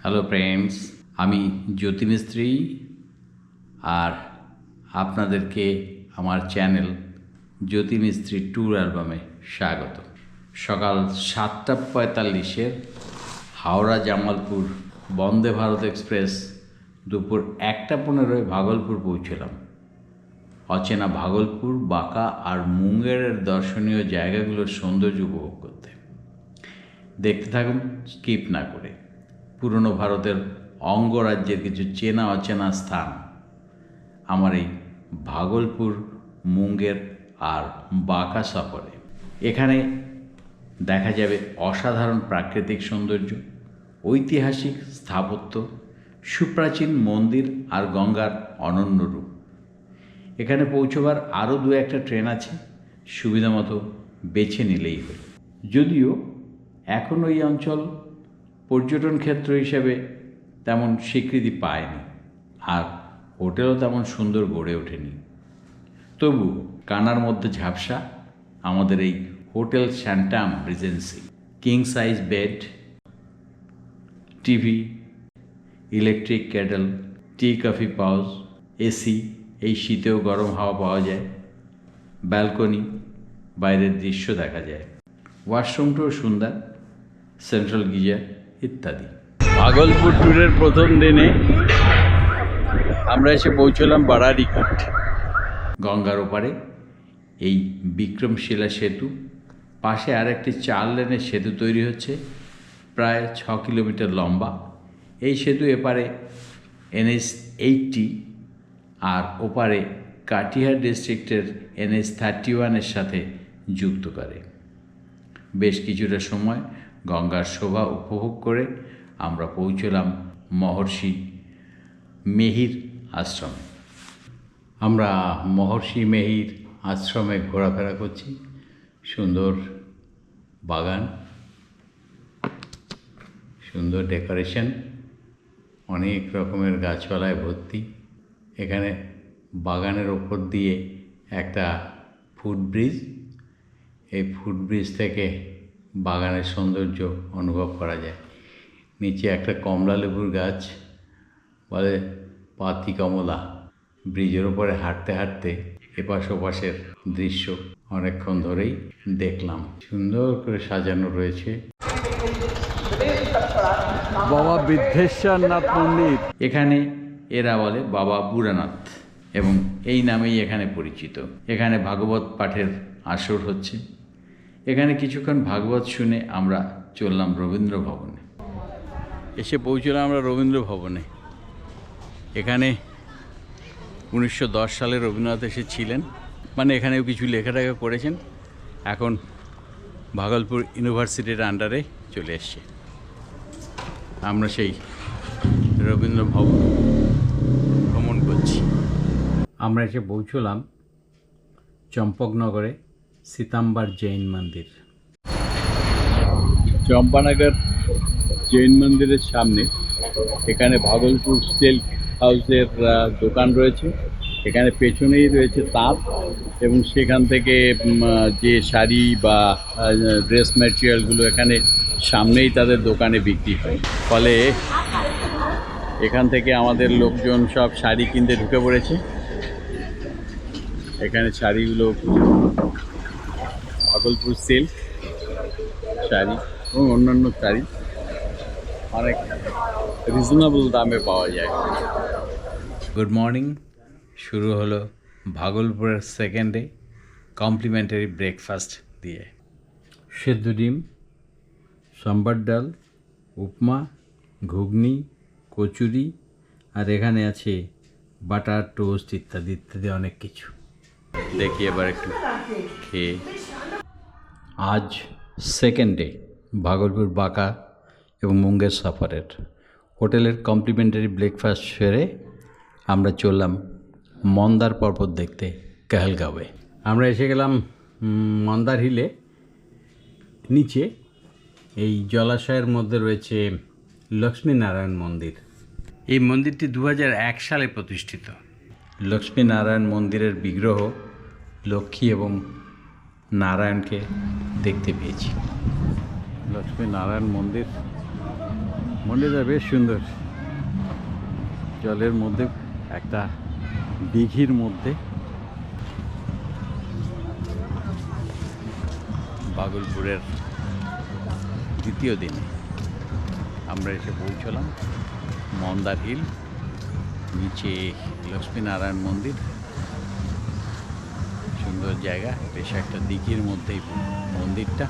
Hello friends, আমি জ্যোতি মিস্ত্রি আর আপনাদেরকে আমার চ্যানেল জ্যোতি মিস্ত্রি ট্যুর অ্যালবামে স্বাগত। সকাল 7:45 হাওড়া জামালপুর বন্দে ভারত এক্সপ্রেস দুপুর 1:15 ভাগলপুর পৌঁছলাম। অচেনা ভাগলপুর, বাঁকা আর মুঙ্গেরের দর্শনীয় জায়গাগুলোর সৌন্দর্য উপভোগ করতে। দেখতে থাকুন স্কিপ না করে। পুরনো ভারতের অঙ্গরাজ্যের কিছু চেনা অচেনা স্থান আমার এই ভাগলপুর, মুঙ্গের আর বাঁকা সফরে। এখানে দেখা যাবে অসাধারণ প্রাকৃতিক সৌন্দর্য, ঐতিহাসিক স্থাপত্য, সুপ্রাচীন মন্দির আর গঙ্গার অনন্য রূপ। এখানে পৌঁছবার আরও 2-1টা ট্রেন আছে, সুবিধা মতো বেছে নিলেই হল। যদিও এখন ওই অঞ্চল পর্যটন ক্ষেত্র হিসেবে তেমন স্বীকৃতি পায়নি, আর হোটেলও তেমন সুন্দর গড়ে ওঠেনি। তবু কানার মধ্যে ঝাপসা আমাদের এই hotel Shantam regency. King size bed, TV, electric kettle, tea coffee pouch, AC, এই শীতেও গরম হাওয়া পাওয়া যায়, ব্যালকনি, বাইরের দৃশ্য দেখা যায়, ওয়াশরুমটাও সুন্দর, সেন্ট্রাল গিজার ইত্যাদি। ভাগলপুর ট্যুরের প্রথম দিনে আমরা এসে পৌঁছলাম বারাড়িঘাট। গঙ্গার ওপারে এই বিক্রমশিলা সেতু, পাশে আর একটি 4 লেনের সেতু তৈরি হচ্ছে, প্রায় 6 কিলোমিটার লম্বা। এই সেতু এপারে NH-80 আর ওপারে কাটিহার ডিস্ট্রিক্টের NH-31-এর সাথে যুক্ত করে। বেশ কিছুটা সময় গঙ্গার শোভা উপভোগ করে আমরা পৌঁছলাম মহর্ষি মেহির আশ্রমে। আমরা মহর্ষি মেহির আশ্রমে ঘোরাফেরা করছি। সুন্দর বাগান, সুন্দর ডেকোরেশন, অনেক রকমের গাছপালায় ভর্তি। এখানে বাগানের ওপর দিয়ে একটা ফুটব্রিজ, এই ফুটব্রিজ থেকে বাগানের সৌন্দর্য অনুভব করা যায়। নিচে একটা কমলা লেবুর গাছ, বলে পাতি কমলা। ব্রিজের ওপরে হাঁটতে হাঁটতে এপাশ ওপাশের দৃশ্য অনেকক্ষণ ধরেই দেখলাম। সুন্দর করে সাজানো রয়েছে বাবা বৃদ্ধেশ্বরনাথ মন্দির। এখানে এরা বলে বাবা বুড়ানাথ, এবং এই নামেই এখানে পরিচিত। এখানে ভাগবত পাঠের আসর হচ্ছে। এখানে কিছুক্ষণ ভাগবত শুনে আমরা চললাম রবীন্দ্র ভবনে। এসে পৌঁছলাম আমরা রবীন্দ্র ভবনে। এখানে 1910 সালে রবীন্দ্রনাথ এসেছিলেন, মানে এখানেও কিছু লেখাটাখা করেছেন। এখন ভাগলপুর ইউনিভার্সিটির আন্ডারে চলে এসছে। আমরা সেই রবীন্দ্র ভবন ভ্রমণ করছি। আমরা এসে পৌঁছলাম চম্পকনগরে সীতাম্বার জৈন মন্দির। চম্পানগর জৈন মন্দিরের সামনে এখানে ভাগলপুর সিল্ক হাউসের দোকান রয়েছে। এখানে পেছনেই রয়েছে তাঁত, এবং সেখান থেকে যে শাড়ি বা ড্রেস ম্যাটেরিয়ালগুলো এখানে সামনেই তাদের দোকানে বিক্রি হয়। ফলে এখান থেকে আমাদের লোকজন সব শাড়ি কিনতে ঢুকে পড়েছে। এখানে শাড়িগুলো ভাগলপুর সিল্ক শাড়ি এবং অন্যান্য শাড়ি অনেক রিজনেবল দামে পাওয়া যায়। Good morning. শুরু হলো ভাগলপুরের সেকেন্ড ডে কমপ্লিমেন্টারি ব্রেকফাস্ট দিয়ে। সেদ্ধ ডিম, সম্বার ডাল, উপমা, ঘুগনি, কচুরি, আর এখানে আছে বাটার টোস্ট ইত্যাদি ইত্যাদি অনেক কিছু। দেখি এবার একটু খেয়ে। আজ সেকেন্ড ডে ভাগলপুর, বাঁকা এবং মুঙ্গের সফরের। হোটেলের কমপ্লিমেন্টারি ব্রেকফাস্ট সেরে আমরা চললাম মন্দার পর্বত দেখতে কাহেলগাঁওয়ে। আমরা এসে গেলাম মন্দার হিলে। নিচে এই জলাশয়ের মধ্যে রয়েছে লক্ষ্মীনারায়ণ মন্দির। এই মন্দিরটি 2001 সালে প্রতিষ্ঠিত। লক্ষ্মীনারায়ণ মন্দিরের বিগ্রহ লক্ষ্মী এবং নারায়ণকে দেখতে পেয়েছি। লক্ষ্মীনারায়ণ মন্দির মন্দিরটা বেশ সুন্দর, জলের মধ্যে একটা দিঘির মধ্যে। ভাগলপুরের দ্বিতীয় দিনে আমরা এসে পৌঁছলাম মন্দার হিল, নিচে লক্ষ্মীনারায়ণ মন্দির। সুন্দর জায়গা, বেশ একটা দিঘির মধ্যেই মন্দিরটা।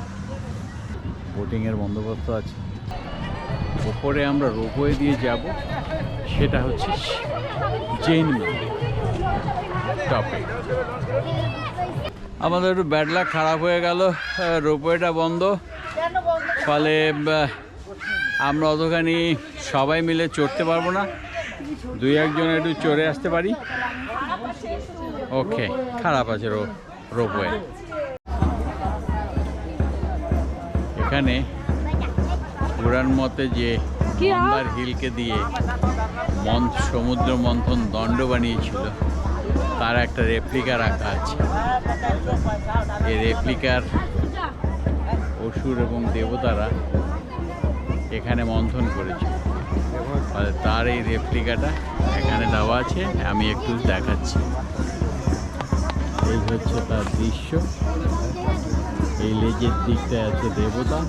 বোটিংয়ের বন্দোবস্ত আছে। ওপরে আমরা রোপওয়ে দিয়ে যাব, সেটা হচ্ছে জৈন মন্দির টপে। আমাদের একটু ব্যাড লাক খারাপ হয়ে গেল, রোপওয়েটা বন্ধ। ফলে আমরা অতখানি সবাই মিলে চড়তে পারবো না, দুই একজন একটু চড়ে আসতে পারি। ওকে, খারাপ আছে রোপওয়ে। এখানে পুরাণ মতে যে মন্দার হিলকে দিয়ে সমুদ্র মন্থন দণ্ড বানিয়েছিল, তার একটা রেপ্লিকা রাখা আছে। এই রেপ্লিকার অসুর এবং দেবতারা এখানে মন্থন করেছিল, তার এই রেপ্লিকাটা এখানে দেওয়া আছে। আমি একটু দেখাচ্ছি। এই হচ্ছে তার দৃশ্য। এই লেজের দিকটায় আছে দেবতা,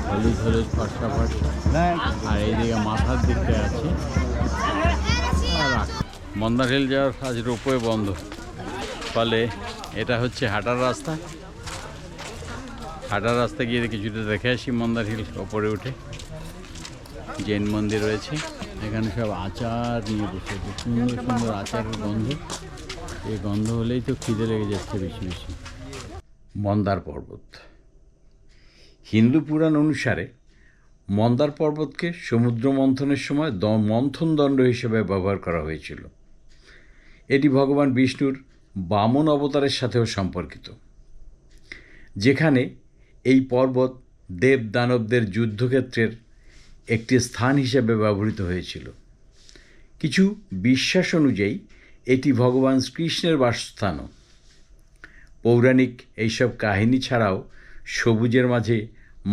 হলুদ হলুদ ফর্সা ফর্সা, আর এইদিকে মাথার দিকটায় আছে। মন্দার হিল যাওয়ার আজ রোপওয়ে বন্ধ, ফলে এটা হচ্ছে হাঁটার রাস্তা। হাঁটার রাস্তা গিয়ে কিছুটা দেখে আসি মন্দার হিল। ওপরে উঠে জৈন মন্দির রয়েছে, এখানে সব আচার নিয়ে বসেছে, সুন্দর সুন্দর আচারের গন্ধ। এই গন্ধ হলেই তো খিদে লেগে যাচ্ছে বেশি বেশি। মন্দার পর্বত। হিন্দু পুরাণ অনুসারে মন্দার পর্বতকে সমুদ্র মন্থনের সময় মন্থন দণ্ড হিসেবে ব্যবহার করা হয়েছিল। এটি ভগবান বিষ্ণুর বামন অবতারের সাথেও সম্পর্কিত, যেখানে এই পর্বত দেব দানবদের যুদ্ধক্ষেত্রের একটি স্থান হিসেবে ব্যবহৃত হয়েছিল। কিছু বিশ্বাস অনুযায়ী এটি ভগবান শ্রীকৃষ্ণের বাসস্থানও। পৌরাণিক এইসব কাহিনী ছাড়াও সবুজের মাঝে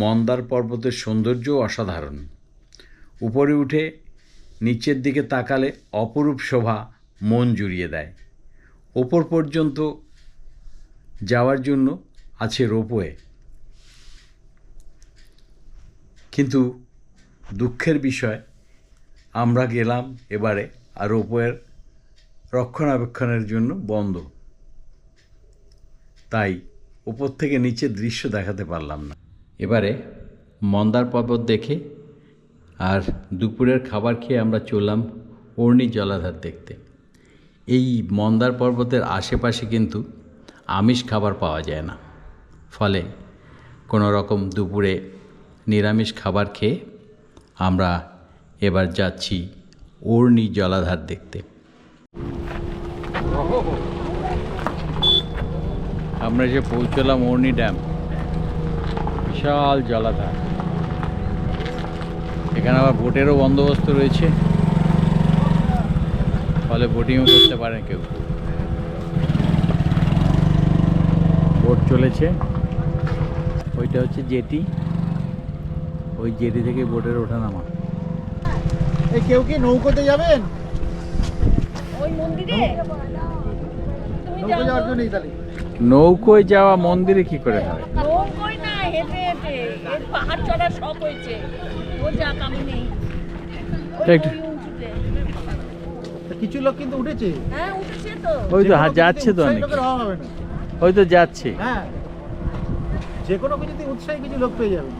মন্দার পর্বতের সৌন্দর্যও অসাধারণ। উপরে উঠে নিচের দিকে তাকালে অপরূপ শোভা মন জুড়িয়ে দেয়। ওপর পর্যন্ত যাওয়ার জন্য আছে রোপওয়ে, কিন্তু দুঃখের বিষয় আমরা গেলাম এবারে, আর রোপওয়ের রক্ষণাবেক্ষণের জন্য বন্ধ, তাই ওপর থেকে নিচের দৃশ্য দেখাতে পারলাম না। এবারে মন্দার পর্বত দেখে আর দুপুরের খাবার খেয়ে আমরা চললাম অর্ণি জলাধার দেখতে। এই মন্দার পর্বতের আশেপাশে কিন্তু আমিষ খাবার পাওয়া যায় না, ফলে কোনো রকম দুপুরে নিরামিষ খাবার খেয়ে আমরা এবার যাচ্ছি অর্ণি জলাধার দেখতে। আমরা যে পৌঁছলাম অর্ণি ড্যাম, বিশাল জলাধার। এখানে আবার বোটেরও বন্দোবস্ত রয়েছে, ফলে বোটিংও করতে পারেন কেউ। বোট চলেছে, ওইটা হচ্ছে জেটি, ওই জেটি থেকে বোটের ওঠানামা। এই কেউ কি নৌকোতে যাবেন? ওই মন্দিরে নৌকো যাওয়ার জন্য ইতালি। নৌকোয় যাওয়া মন্দিরে কি করে হয়? নৌকোয় না, হেঁটে হেঁটে এর পাহাড় চড়ার শখ হয়েছে। ও যা কামি নেই। একটু কিছু লোক কিন্তু উঠেছে। হ্যাঁ উঠেছে তো। ওই তো যাচ্ছে তো অনেক, লোকের অভাব হবে না। ওই তো যাচ্ছে। হ্যাঁ, যে কোনো কিছুতে উৎসাহী কিছু লোক পেয়ে যাবে।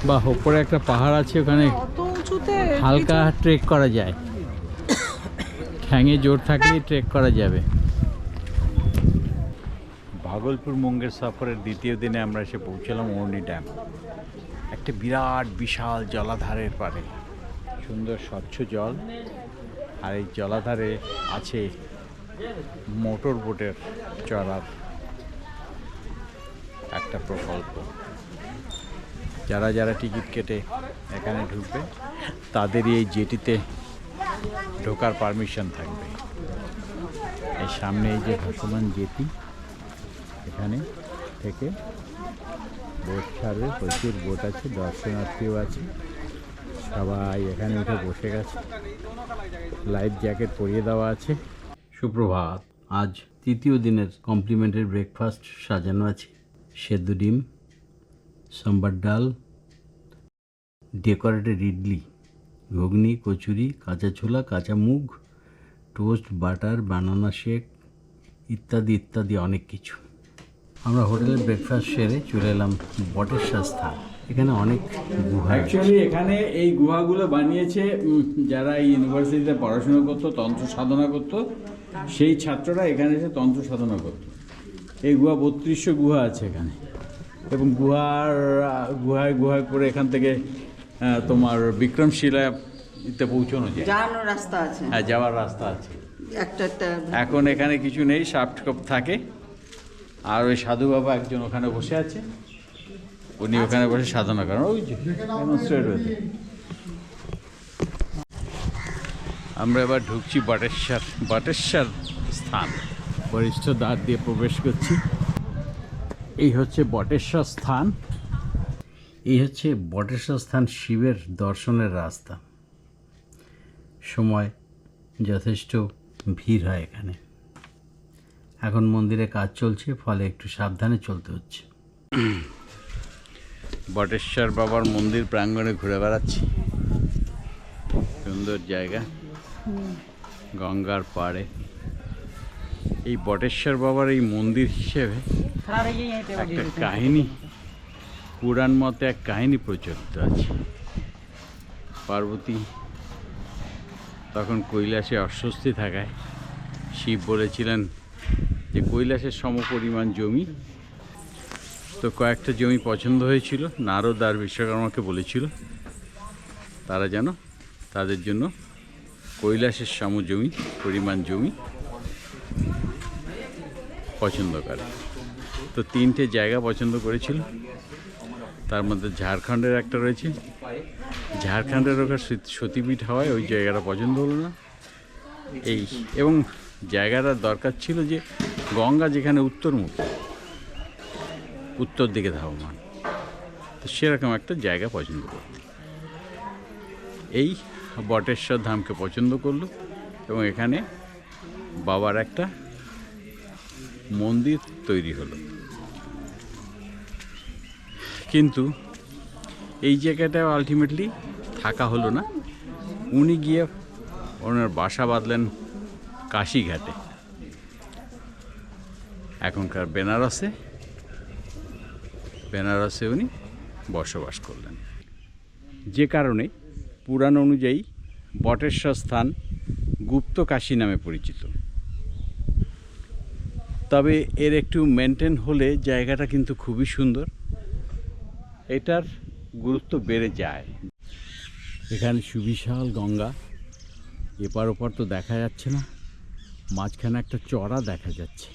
বা ওপরে একটা পাহাড় আছে, ওখানে হালকা ট্রেক করা যায়, ঠ্যাঙে জোর থাকলেই ট্রেক করা যাবে। ভাগলপুর মুঙ্গের সফরের দ্বিতীয় দিনে আমরা এসে পৌঁছলাম অর্ণি ড্যাম, একটা বিরাট বিশাল জলাধারের পাড়ে। সুন্দর স্বচ্ছ জল, আর এই জলাধারে আছে মোটর বোটের চড়ার একটা প্রকল্প। যারা যারা টিকিট কেটে এখানে ঢুকবে তাদেরই এই জেটিতে ঢোকার পারমিশন থাকবে। এই সামনে এই যে ভাসমান জেটি, এখানে থেকে বোট ছাড়বে, প্রচুর বোট আছে, দর্শনার্থীও আছে। সবাই এখানে উঠে বসে গেছে, লাইফ জ্যাকেট পরিয়ে দেওয়া আছে। সুপ্রভাত। আজ তৃতীয় দিনের কমপ্লিমেন্টারি ব্রেকফাস্ট সাজানো আছে। সেদ্ধ ডিম, সাম্বার ডাল, ডেকোরেটেড ইডলি, ঘুগনি, কচুরি, কাঁচা ছোলা, কাঁচা মুগ, টোস্ট, বাটার, বানানা শেক ইত্যাদি ইত্যাদি অনেক কিছু। আমরা হোটেলে ব্রেকফাস্ট সেরে চলে এলাম বটেশ্বর স্থান। এখানে অনেক গুহা। অ্যাকচুয়ালি এখানে এই গুহাগুলো বানিয়েছে যারা এই ইউনিভার্সিটিতে পড়াশোনা করতো, তন্ত্র সাধনা করতো, সেই ছাত্ররা এখানে এসে তন্ত্র সাধনা করতো। এই গুহা 3200 গুহা আছে এখানে, এবং গুহায় করে এখান থেকে তোমার বিক্রমশিলাতে পৌঁছানো যায়। যাওয়ার রাস্তা আছে। হ্যাঁ, যাওয়ার রাস্তা আছে। একটা এখন এখানে কিছু নেই, সাফটকপ থাকে। আর ওই সাধু বাবা একজন ওখানে বসে আছে, উনি ওখানে বসে সাধনা করেন। ওই যে ডেমনস্ট্রেট হয়েছে। আমরা এবার ঢুকছি বটেশ্বর স্থান। বরিষ্ঠ দ্বার দিয়ে প্রবেশ করছি। এই হচ্ছে বটেশ্বর স্থান। এই হচ্ছে বটেশ্বর স্থান শিবের দর্শনের রাস্তা। সময় যথেষ্ট ভিড় হয় এখানে। এখন মন্দিরে কাজ চলছে, ফলে একটু সাবধানে চলতে হচ্ছে। বটেশ্বর বাবার মন্দির প্রাঙ্গণে ঘুরে বেড়াচ্ছি। সুন্দর জায়গা, গঙ্গার পাড়ে। এই বটেশ্বর বাবার এই মন্দির হিসেবে একটা কাহিনী, পুরাণ মতে এক কাহিনী প্রচলিত আছে। পার্বতী তখন কৈলাসে অস্বস্তি থাকায় শিব বলেছিলেন যে কৈলাসের সমপরিমাণ জমি, তো কয়েকটা জমি পছন্দ হয়েছিল। নারদ আর বিশ্বকর্মাকে বলেছিল তারা যেন তাদের জন্য কৈলাসের পরিমাণ জমি পছন্দ করে। তো 3টে জায়গা পছন্দ করেছিল, তার মধ্যে ঝাড়খণ্ডের একটা রয়েছে। ঝাড়খণ্ডের ওখানে সতীপীঠ হওয়ায় ওই জায়গাটা পছন্দ হলো না। এবং জায়গাটার দরকার ছিল যে গঙ্গা যেখানে উত্তর দিকে ধাবমান, তো সেরকম একটা জায়গা পছন্দ করতে এই বটেশ্বর ধামকে পছন্দ করলো, এবং এখানে বাবার একটা মন্দির তৈরি হলো। কিন্তু এই জায়গাটাও আলটিমেটলি থাকা হলো না। উনি গিয়ে ওনার বাসা বাঁধলেন কাশীঘাটে, এখনকার বেনারসে উনি বসবাস করলেন। যে কারণে পুরাণ অনুযায়ী বটেশ্বর স্থান গুপ্ত কাশী নামে পরিচিত। তবে এর একটু মেনটেন হলে জায়গাটা কিন্তু খুবই সুন্দর, এটার গুরুত্ব বেড়ে যায়। এখানে সুবিশাল গঙ্গা, এপার ওপার তো দেখা যাচ্ছে না, মাঝখানে একটা চড়া দেখা যাচ্ছে।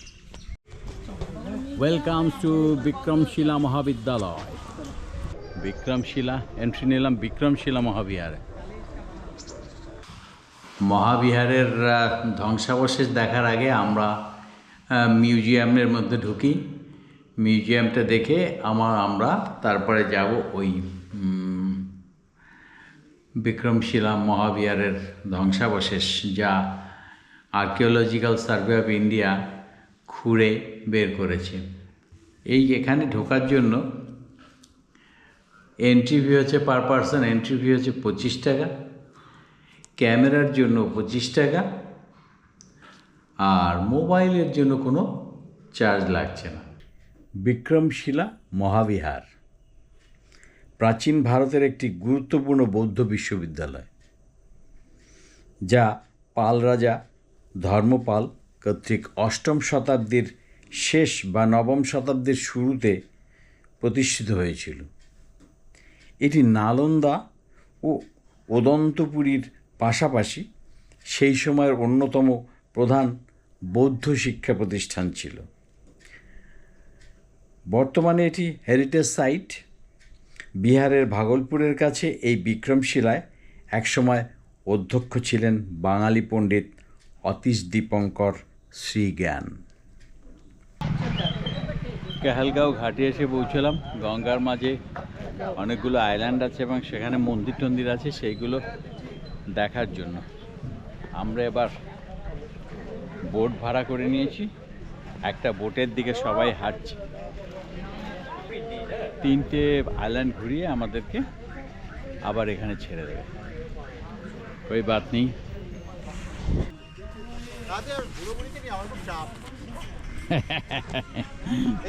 ওয়েলকাম টু বিক্রমশিলা মহাবিদ্যালয়। বিক্রমশিলা এন্ট্রি নিলাম বিক্রমশিলা মহাবিহারের ধ্বংসাবশেষ দেখার আগে আমরা মিউজিয়ামের মধ্যে ঢুকি। মিউজিয়ামটা দেখে আমরা তারপরে যাব ওই বিক্রমশিলা মহাবিহারের ধ্বংসাবশেষ, যা আর্কিওলজিক্যাল সার্ভে অফ ইন্ডিয়া খুঁড়ে বের করেছে। এখানে ঢোকার জন্য এন্ট্রি ফি হচ্ছে পার পারসন, এন্ট্রি ফি হচ্ছে 25 টাকা, ক্যামেরার জন্য 25 টাকা, আর মোবাইলের জন্য কোনো চার্জ লাগছে না। বিক্রমশিলা মহাবিহার প্রাচীন ভারতের একটি গুরুত্বপূর্ণ বৌদ্ধ বিশ্ববিদ্যালয়, যা পাল রাজা ধর্মপাল কর্তৃক 8ম শতাব্দীর শেষ বা 9ম শতাব্দীর শুরুতে প্রতিষ্ঠিত হয়েছিল। এটি নালন্দা ও ওদন্তপুরীর পাশাপাশি সেই সময়ের অন্যতম প্রধান বৌদ্ধ শিক্ষা প্রতিষ্ঠান ছিল। বর্তমানে এটি হেরিটেজ সাইট। বিহারের ভাগলপুরের কাছে এই বিক্রমশিলায় একসময় অধ্যক্ষ ছিলেন বাঙালি পণ্ডিত অতীশ দীপঙ্কর শ্রীজ্ঞান। কাহালগাঁও ঘাটে এসে পৌঁছলাম। গঙ্গার মাঝে অনেকগুলো আইল্যান্ড আছে এবং সেখানে মন্দির টন্দির আছে, সেইগুলো দেখার জন্য আমরা এবার বোট ভাড়া করে নিয়েছি। একটা বোটের দিকে সবাই হাঁটছে। 3টে আইল্যান্ড ঘুরিয়ে আমাদেরকে আবার এখানে ছেড়ে দেবে। ওই বাত নেই।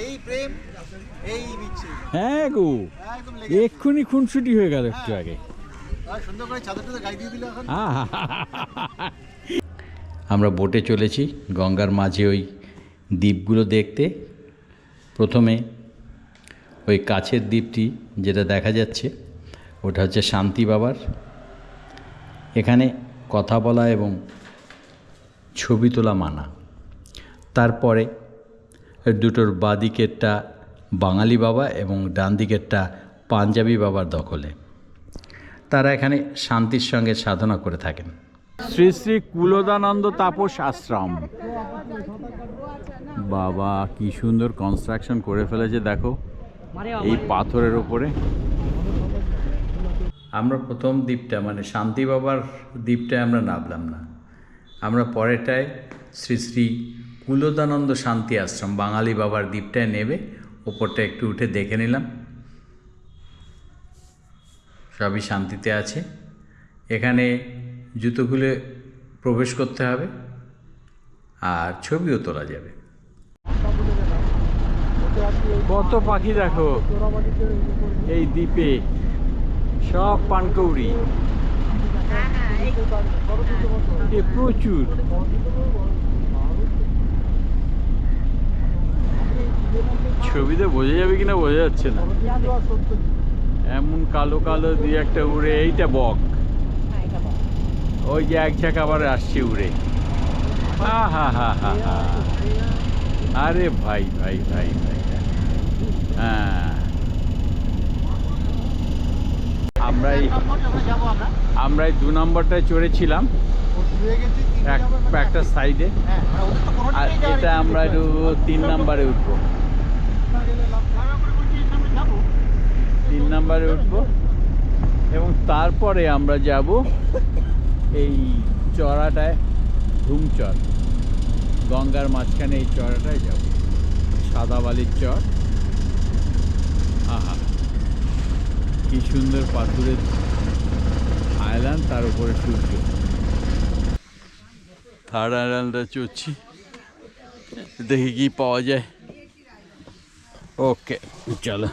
এই প্রেম এই বিচ্ছি হ্যাঁ গো, একদম লেগে এক্ষুনি খুনসুটি হয়ে গেল একটু আগে। আর সুন্দর করে চাদরটা গায়ে দিয়ে দিল এখন। আমরা বোটে চলেছি গঙ্গার মাঝে ওই দ্বীপগুলো দেখতে। প্রথমে ওই কাছের দ্বীপটি যেটা দেখা যাচ্ছে ওটা হচ্ছে শান্তি বাবার। এখানে কথা বলা এবং ছবি তোলা মানা। তারপরে দুটোর বাঁদিকেরটা বাঙালি বাবা এবং ডান দিকেরটা পাঞ্জাবি বাবার দখলে। তারা এখানে শান্তির সঙ্গে সাধনা করে থাকেন। শ্রী শ্রী কুলদানন্দ তাপস আশ্রম। বাবা কি সুন্দর কনস্ট্রাকশন করে ফেলেছে দেখো এই পাথরের ওপরে। আমরা প্রথম দ্বীপটা মানে শান্তি বাবার দ্বীপটায় আমরা নামলাম না, আমরা পরেরটায় শ্রী শ্রী কুলদানন্দ শান্তি আশ্রম বাঙালি বাবার দ্বীপটায় নেবে ওপরটা একটু উঠে দেখে নিলাম। সবই শান্তিতে আছে। এখানে জুতো খুলে প্রবেশ করতে হবে আর ছবিও তোলা যাবে। কত পাখি দেখো এই দ্বীপে, সব পানকৌড়ি। প্রচুর ছবিতে বোঝা যাবে কিনা বোঝা যাচ্ছে না, এমন কালো কালো দিয়ে একটা উড়ে। এইটা বক, ওই যে এক ঝাঁক আবার আসছে উড়ে। হা হা হা হা হা, আরে ভাই ভাই ভাই ভাই। হ্যাঁ আমরা এই 2 নম্বরটায় চড়েছিলাম একটা সাইডে, আর এটা আমরা একটু 3 নম্বরে উঠবো। 3 নম্বরে উঠবো এবং তারপরে আমরা যাব এই চড়াটায়, ধুমচর। গঙ্গার মাঝখানে এই চড়াটায় যাব, সাদা বালির চর। আহা কি সুন্দর পাথরের আইল্যান্ড, তার উপরে সূর্য। থার্ড আইল্যান্ডে চড়ছি, দেখি কি পাওয়া যায়। ওকে চলো।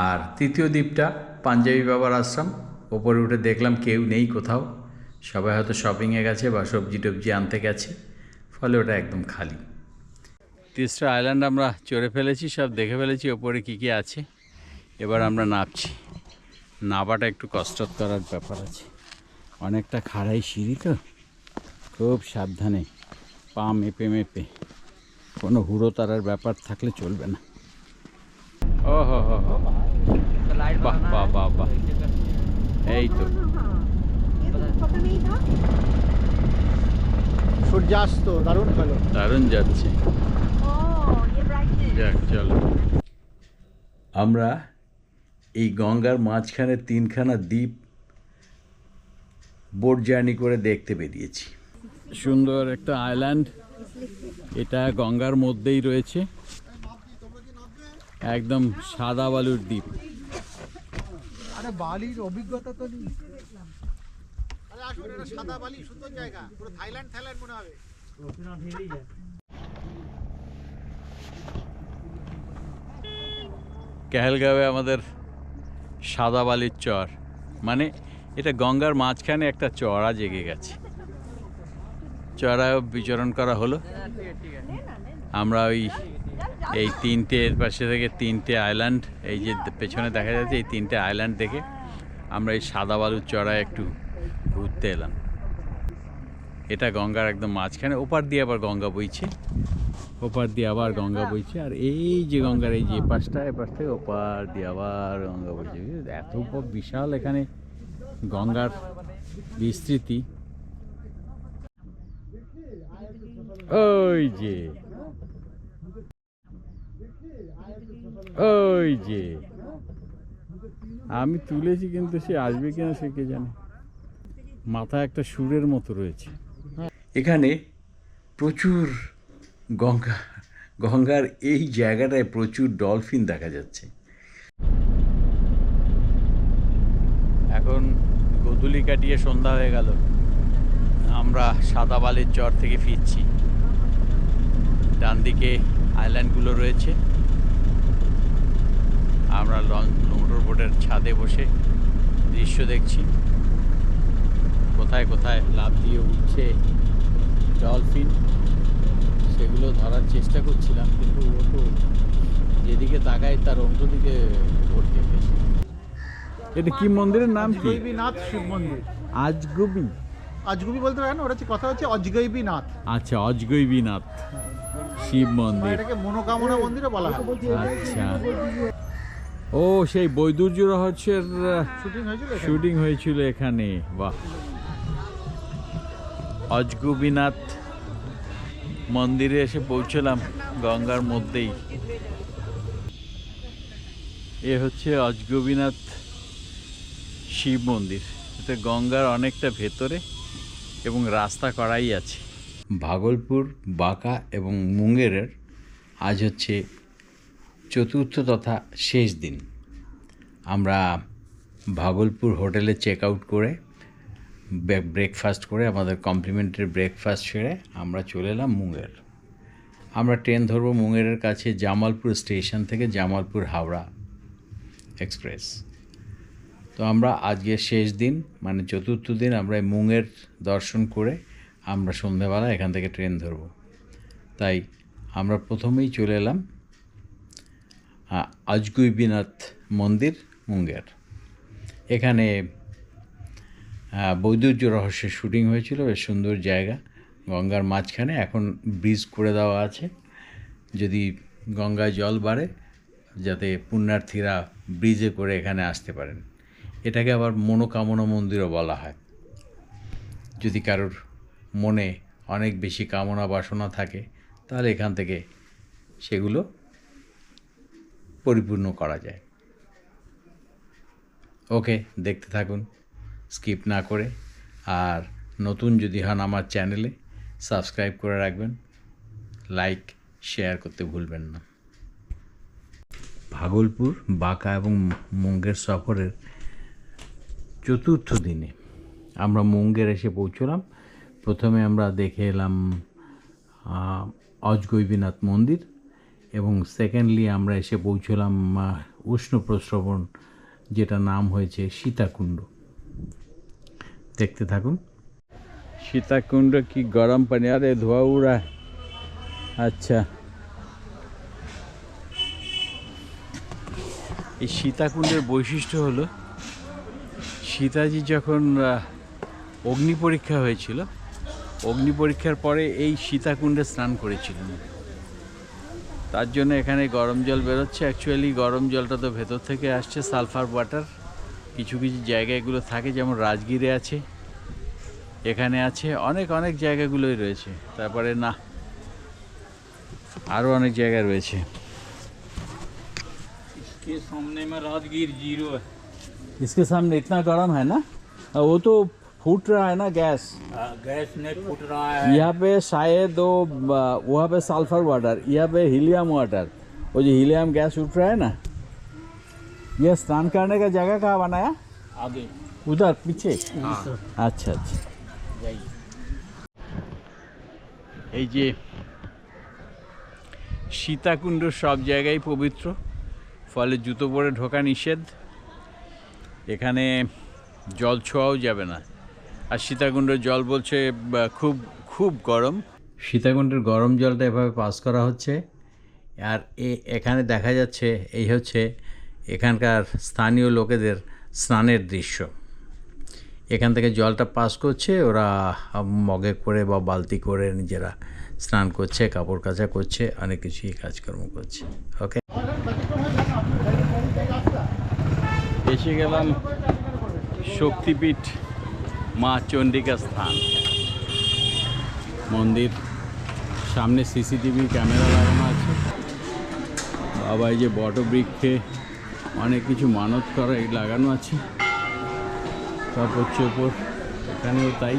আর তৃতীয় দ্বীপটা পাঞ্জাবি বাবার আশ্রম। ওপরে উঠে দেখলাম কেউ নেই কোথাও, সবাই হয়তো শপিংয়ে গেছে বা সবজি টবজি আনতে গেছে, ফলে ওটা একদম খালি। 3টা আইল্যান্ড আমরা চড়ে ফেলেছি, সব দেখে ফেলেছি ওপরে কী কী আছে। এবার আমরা নামছি। নামাটা একটু কষ্টকর ব্যাপার আছে, অনেকটা খাড়াই সিঁড়ি তো, খুব সাবধানে পা মেপে মেপে, কোনো হুড়ো তারার ব্যাপার থাকলে চলবে না। ও হো হো হো, বাহ বাহ বাহ বাহ, এই তো সূর্যাস্ত দারুণ হলো, দারুণ যাচ্ছে। যাক চলো। আমরা এই গঙ্গার মাঝখানে 3খানা দ্বীপ বোট জার্নি করে দেখতে বেরিয়েছি। সুন্দর একটা আইল্যান্ড, এটা গঙ্গার মধ্যেই রয়েছে, একদম সাদা বালুর দ্বীপ। আরে বালির অভিজ্ঞতা তো নেই। আরে আসলে এটা সাদা বালি, সুন্দর জায়গা, পুরো থাইল্যান্ড মনে হবে। কাহালগাঁওয়ে আমাদের সাদা বালির চর, মানে এটা গঙ্গার মাঝখানে একটা চড়া জেগে গেছে। চড়ায় বিচরণ করা হলো। আমরা এই 3টে পাশে থেকে 3টে আইল্যান্ড, এই যে পেছনে দেখা যাচ্ছে এই 3টে আইল্যান্ড দেখে আমরা এই সাদা বালুর চড়ায় একটু ঘুরতে এলাম। এটা গঙ্গার একদম মাঝখানে, ওপার দিয়ে আবার গঙ্গা বইছে, ওপার দিয়ে আবার গঙ্গা বইছে। আর এই যে গঙ্গার এই যে এপাশটা, এপাশ থেকে ওপার দিয়ে আবার গঙ্গা বইছে। এত বিশাল এখানে গঙ্গার বিস্তৃতি। ওই যে ওই যে আমি তুলেছি, কিন্তু সে আসবে কিনা সে কে জানে। মাথায় একটা সুরের মতো রয়েছে। এখানে প্রচুর গঙ্গার এই জায়গাটায় প্রচুর ডলফিন দেখা যাচ্ছে। এখন গোধূলি কাটিয়ে সন্ধ্যা হয়ে গেল, আমরা সাদাবালির চর থেকে ফিরছি। ডান দিকে আইল্যান্ডগুলো রয়েছে, আমরা মোটর বোটের ছাদে বসে দৃশ্য দেখছি। কোথায় কোথায় লাফ দিয়ে উঠছে ডলফিন, সেগুলো ধরার চেষ্টা করছিলাম, কিন্তু ও তো যেদিকে তাকায় তার অন্য দিকে ওঠে বেশি। এটা কি মন্দিরের নাম কি? অজগৈবীনাথ শিব মন্দির। আজগুবি? আজগুবি বলতে পারেন, ওটা হচ্ছে কথা হচ্ছে অজগৈবীনাথ। আচ্ছা, অজগৈবীনাথ শিব মন্দির, এটাকে মনোকামনা মন্দিরও বলা হয়। আচ্ছা। ও সেই বৈদুর্য রহস্যের শুটিং হয়েছিল এখানে। বাহ, অজগৈবীনাথ মন্দিরে এসে পৌঁছলাম গঙ্গার মধ্যেই। এ হচ্ছে অজগৈবীনাথ শিব মন্দির। এটা গঙ্গার অনেকটা ভেতরে এবং রাস্তা করাই আছে। ভাগলপুর, বাঁকা এবং মুঙ্গেরের আজ হচ্ছে চতুর্থ তথা শেষ দিন। আমরা ভাগলপুর হোটেলে চেক আউট করে ব্রেকফাস্ট করে আমাদের কমপ্লিমেন্টারি ব্রেকফাস্ট সেরে আমরা চলে এলাম মুঙ্গের। আমরা ট্রেন ধরবো মুঙ্গেরের কাছে জামালপুর স্টেশন থেকে জামালপুর হাওড়া এক্সপ্রেস। তো আমরা আজকে শেষ দিন, মানে চতুর্থ দিন, আমরা মুঙ্গের দর্শন করে আমরা সন্ধ্যাবেলা এখান থেকে ট্রেন ধরব। তাই আমরা প্রথমেই চলে এলাম অজগৈবীনাথ মন্দির মুঙ্গের। এখানে বৈদুর্য রহস্যের শুটিং হয়েছিল। বেশ সুন্দর জায়গা, গঙ্গার মাঝখানে। এখন ব্রিজ করে দেওয়া আছে, যদি গঙ্গায় জল বাড়ে যাতে পুণ্যার্থীরা ব্রিজে করে এখানে আসতে পারেন। এটাকে আবার মনোকামনা মন্দিরও বলা হয়। যদি কারোর মনে অনেক বেশি কামনা বাসনা থাকে তাহলে এখান থেকে সেগুলো পরিপূর্ণ করা যায়। ওকে, দেখতে থাকুন স্কিপ না করে। আর নতুন যদি হন আমার চ্যানেলে সাবস্ক্রাইব করে রাখবেন, লাইক শেয়ার করতে ভুলবেন না। ভাগলপুর, বাঁকা এবং মুঙ্গের সফরের চতুর্থ দিনে আমরা মুঙ্গের এসে পৌঁছলাম। প্রথমে আমরা দেখে এলাম অজগৈবীনাথ মন্দির এবং সেকেন্ডলি আমরা এসে পৌঁছলাম উষ্ণ প্রস্রবণ, যেটা নাম হয়েছে সীতাকুণ্ড। দেখতে থাকুন। সীতাকুণ্ড কি গরম পানি, আরে ধোয়া উড়া। আচ্ছা, এই সীতাকুণ্ডের বৈশিষ্ট্য হলো সীতাজি যখন অগ্নি পরীক্ষা হয়েছিল, অগ্নি পরীক্ষার পরে এই সীতাকুণ্ডে স্নান করেছিলেন। তার জন্য এখানে গরম জল বেরোচ্ছে। অ্যাকচুয়ালি গরম জলটা তো ভেতর থেকে আসছে, সালফার ওয়াটার। কিছু কিছু জায়গায় এগুলো থাকে, যেমন রাজগিরে আছে, এখানে আছে, অনেক অনেক জায়গাগুলোই রয়েছে। তারপরে না, আরও অনেক জায়গা রয়েছে। इसके सामने में राजगीर जीरो है। इसके सामने इतना गर्म है ना, वो तो फूट रहा है ना गैस। गैस नहीं फूट रहा है। यहाँ पे शायद वहाँ पे सल्फर वाटर, यहाँ पे हीलियम वाटर। वो जो हीलियम गैस उठ रहा है ना, ये स्नान करने का जगह कहाँ बनाया? आगे उधर पीछे। हाँ। अच्छा अच्छा। এই যে সীতাকুণ্ড সব জায়গায় পবিত্র, ফলে জুতো পরে ঢোকা নিষেধ। এখানে জল ছোঁয়াও যাবে না। আর সীতাকুণ্ডের জল বলছে খুব খুব গরম। সীতাকুণ্ডের গরম জলটা এভাবে পাস করা হচ্ছে। আর এখানে দেখা যাচ্ছে এই হচ্ছে এখানকার স্থানীয় লোকেদের স্নানের দৃশ্য। এখান থেকে জলটা পাস করছে, ওরা মগে করে বা বালতি করে নিজেরা স্নান করছে, কাপড় কাচা করছে, অনেক কিছুই কাজকর্ম করছে। ওকে, এসে গেলাম শক্তিপীঠ মা চণ্ডিকা স্থান মন্দির। সামনে সিসিটিভি ক্যামেরা লাগানো আছে। আবার এই যে বটবৃক্ষে অনেক কিছু মানত করা লাগানো আছে, সব হচ্ছে ওপর, এখানেও তাই।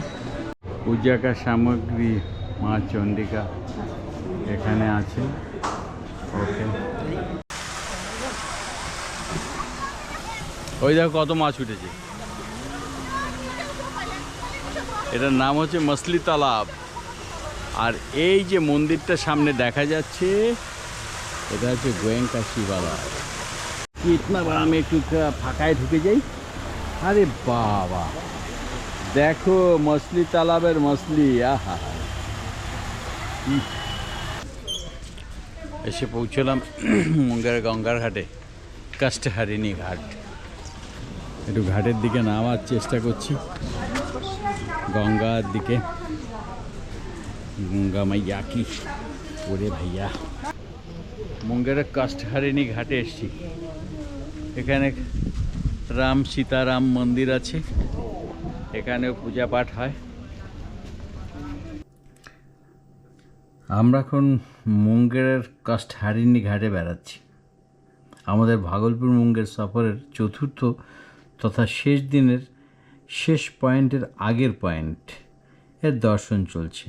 পূজাকার সামগ্রী মা চণ্ডিকা এখানে আছে। ওকে, ওই দেখো কত মাছ উঠেছে। এটার নাম হচ্ছে মাছলি তালাব। আর এই যে মন্দিরটা সামনে দেখা যাচ্ছে, এটা হচ্ছে গোয়েঙ্কা শিবালয়। কিতনা বড়, আমি একটু ফাঁকায় ঢুকে যাই। আরে বাবা, দেখো মাছলি তালাবের মাছলি। আহা, এসে পৌঁছলাম মুঙ্গের গঙ্গার ঘাটে, কাষ্ঠহারিণী ঘাট। একটু ঘাটের দিকে নামার চেষ্টা করছি, গঙ্গার দিকে। গঙ্গা মাইয়া কি ওরে ভাইয়া। মুঙ্গের কাষ্ঠহারিণী ঘাটে এসছি। এখানে রাম সীতারাম মন্দির আছে, এখানেও পূজা পাঠ হয়। আমরা এখন মুঙ্গেরের কাষ্ঠহারিণী ঘাটে বেড়াচ্ছি। আমাদের ভাগলপুর মুঙ্গের সফরের চতুর্থ তথা শেষ দিনের শেষ পয়েন্টের আগের পয়েন্ট এর দর্শন চলছে।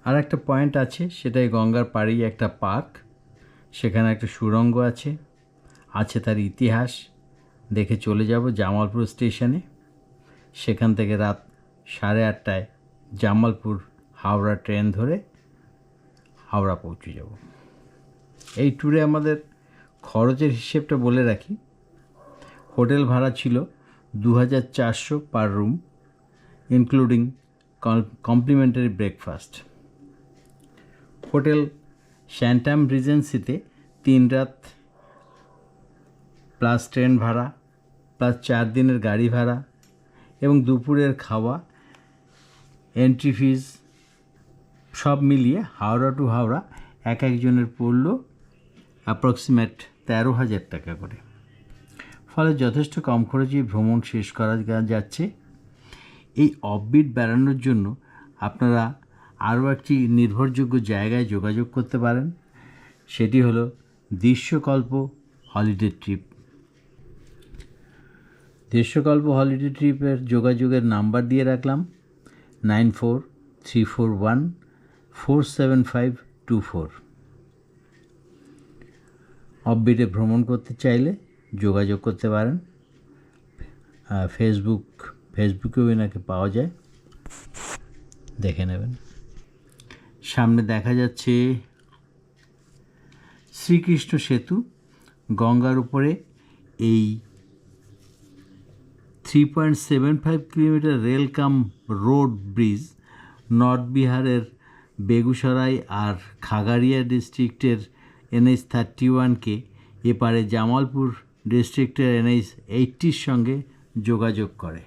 আর একটা পয়েন্ট আছে, সেটাই গঙ্গার পাড়েই একটা পার্ক, সেখানে একটা সুড়ঙ্গ আছে, তার ইতিহাস। দেখে চলে যাব জামালপুর স্টেশনে। সেখান থেকে রাত 8:30টায় জামালপুর হাওড়া ট্রেন ধরে হাওড়া পৌঁছে যাব। এই ট্যুরে আমাদের খরচের হিসেবটা বলে রাখি। হোটেল ভাড়া ছিল 2400 per room, including complimentary breakfast. Hotel Shantam রিজেন্সিতে 3 রাত প্লাস ট্রেন ভাড়া প্লাস 4 দিনের গাড়ি ভাড়া এবং দুপুরের খাওয়া, এন্ট্রি ফিজ সব মিলিয়ে হাওড়া টু হাওড়া এক একজনের পড়ল অ্যাপ্রক্সিমেট 13,000 টাকা করে। ফলে যথেষ্ট কম খরচে ভ্রমণ শেষ করা যাচ্ছে। এই অফবিট বেড়ানোর জন্য আপনারা আরও একটি নির্ভরযোগ্য জায়গায় যোগাযোগ করতে পারেন, সেটি হলো দৃশ্যকল্প হলিডে ট্রিপ। দৃশ্যকল্প হলিডে ট্রিপের যোগাযোগের নাম্বার দিয়ে রাখলাম 9434147524। অফবিটে ভ্রমণ করতে চাইলে যোগাযোগ করতে পারেন। ফেসবুকেও এনাকে পাওয়া যায়, দেখে নেবেন। সামনে দেখা যাচ্ছে শ্রীকৃষ্ণ সেতু। গঙ্গার উপরে এই 3.75 কিলোমিটার রেল কাম রোড ব্রিজ নর্থ বিহারের বেগুসরাই আর খাগাড়িয়া ডিস্ট্রিক্টের NH 31কে এপারে জামালপুর ডিস্ট্রিক্টের NH 80-র সঙ্গে যোগাযোগ করে।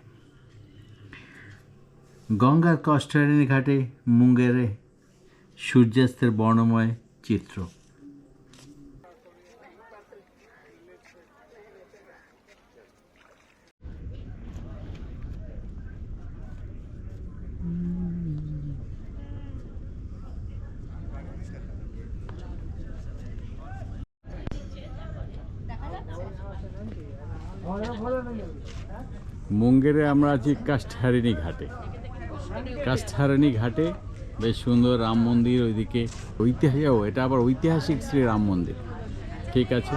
গঙ্গার কাষ্ঠহারিণী ঘাটে মুঙ্গেরে সূর্যাস্তের বর্ণময় চিত্র। মুঙ্গেরে আমরা আছি কাষ্ঠহারিণী ঘাটে। কাষ্ঠহারিণী ঘাটে বেশ সুন্দর রাম মন্দির, ওইদিকে এটা আবার ঐতিহাসিক শ্রী রাম মন্দির। ঠিক আছে,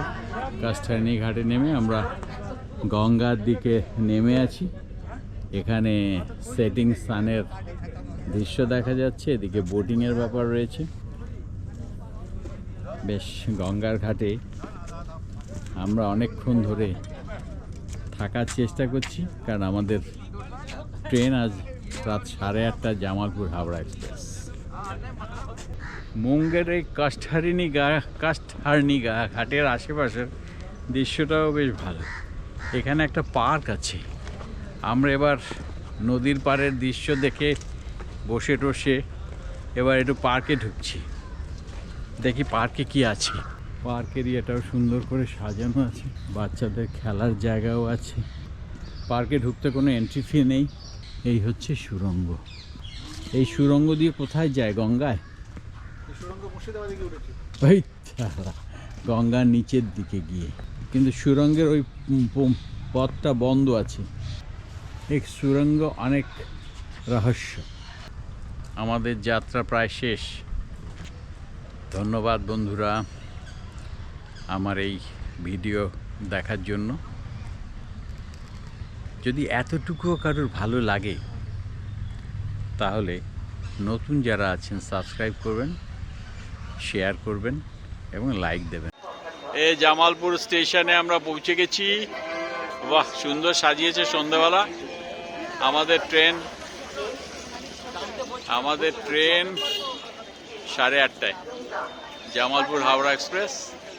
কাষ্ঠহারিণী ঘাটে নেমে আমরা গঙ্গার দিকে নেমে আছি। এখানে সেটিং সানের দৃশ্য দেখা যাচ্ছে, এদিকে বোটিংয়ের ব্যাপার রয়েছে। বেশ গঙ্গার ঘাটে আমরা অনেকক্ষণ ধরে থাকার চেষ্টা করছি, কারণ আমাদের ট্রেন আজ রাত 8:30 জামালপুর হাওড়া এক্সপ্রেস। মুঙ্গের এই কাষ্ঠহারিণী ঘাটের আশেপাশের দৃশ্যটাও বেশ ভালো। এখানে একটা পার্ক আছে। আমরা এবার নদীর পাড়ের দৃশ্য দেখে বসে টসে এবার একটু পার্কে ঢুকছি, দেখি পার্কে কি আছে। পার্কের এটাও সুন্দর করে সাজানো আছে, বাচ্চাদের খেলার জায়গাও আছে। পার্কে ঢুকতে কোনো এন্ট্রি ফি নেই। এই হচ্ছে সুড়ঙ্গ। এই সুড়ঙ্গ দিয়ে কোথায় যায়? গঙ্গায়। সুড়ঙ্গ মুর্শিদাবাদে গিয়ে উঠেছে। ওই গঙ্গার নিচের দিকে গিয়ে, কিন্তু সুরঙ্গের ওই পথটা বন্ধ আছে। এই সুরঙ্গ অনেক রহস্য। আমাদের যাত্রা প্রায় শেষ। ধন্যবাদ বন্ধুরা আমার এই ভিডিও দেখার জন্য। যদি এতটুকুও কারোর ভালো লাগে তাহলে নতুন যারা আছেন সাবস্ক্রাইব করবেন, শেয়ার করবেন এবং লাইক দেবেন। এই জামালপুর স্টেশনে আমরা পৌঁছে গেছি। বাহ, সুন্দর সাজিয়েছে সন্ধ্যাবেলা। আমাদের ট্রেন 8:30 জামালপুর হাওড়া এক্সপ্রেস।